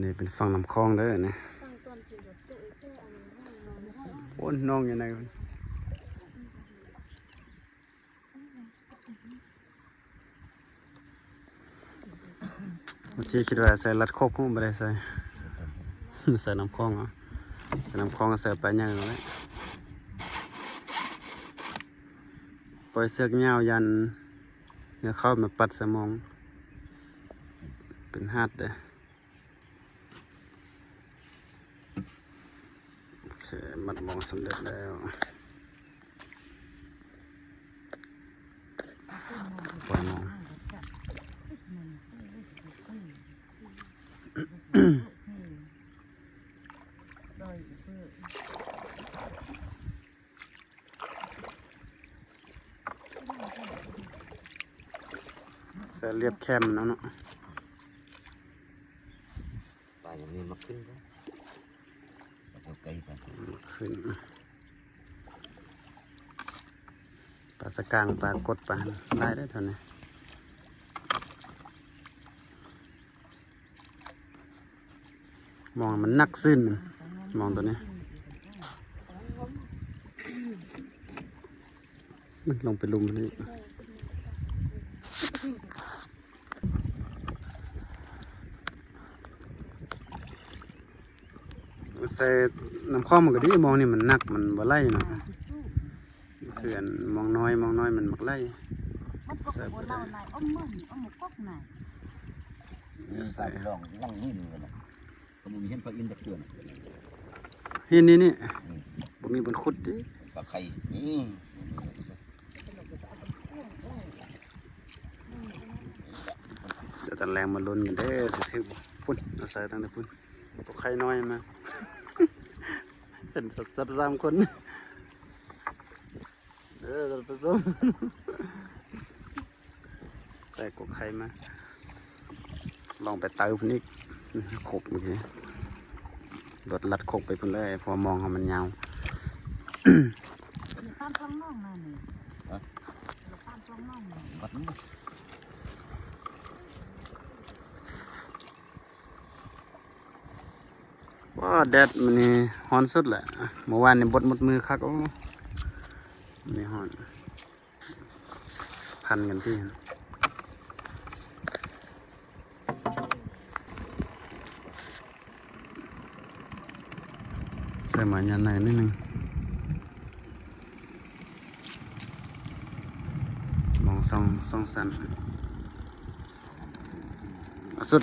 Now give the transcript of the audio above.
นี่เป็นฝั่งน้ำคลองเด้อเนี่ยโอ้น้องอยู่ไหนเมื่อกี้คิดว่าใส่ลัดโคกกุ้งไม่ได้ใส่ ใส่น้ำคลองเหรอใส่น้ำคลองใส่ไปยังไงเลยปล่อยเสือกยาวยันเนี่ยเข้ามาปัดสมองเป็นหัดเด้อโอเคมัดมองสำเร็จแล้วปล่อยมองใส่เรียบแคมเนาะปลาอย่างนี้มาขึ้นก็มาไกลไปขึ้นปลาสกางปลากดปลาได้ได้เท่านี้มองมันนักซึ้นมองตัวนี้มันลงไปลุมนี่ใส่น้ำข้อมันก็ดีมองนี่มันนักมันบ่ไล่เนาะเขื่อนมองน้อยมันบักไล่ใส่ไปได้ใส่ลองล่างนิ่มกันนะก็มีเห็นปลาอินจากเกลือเห็นนี่บ่มีบนขุดดิปลาไข่นี่จะตัดแรงมาลุ้นกันเด้อสิถือพุ่นเอาใส่ตั้งแต่พุ่นตัวไข่น้อยมาเห็นสัตว์3 คนจะผสมใส่กบไข่มาลองไปเติมนี่ขบเมื่อกี้รถลัดขบไปพุ่นเลยพอมองมันยาวว่าแดดมันนี่ฮ้อนสุดแหละเมื่อวานนี่บดหมดมือคักโอ้นี่ฮ้อนพันกันที่ใส่หมายันไหนนิดนึงมองส่องสัน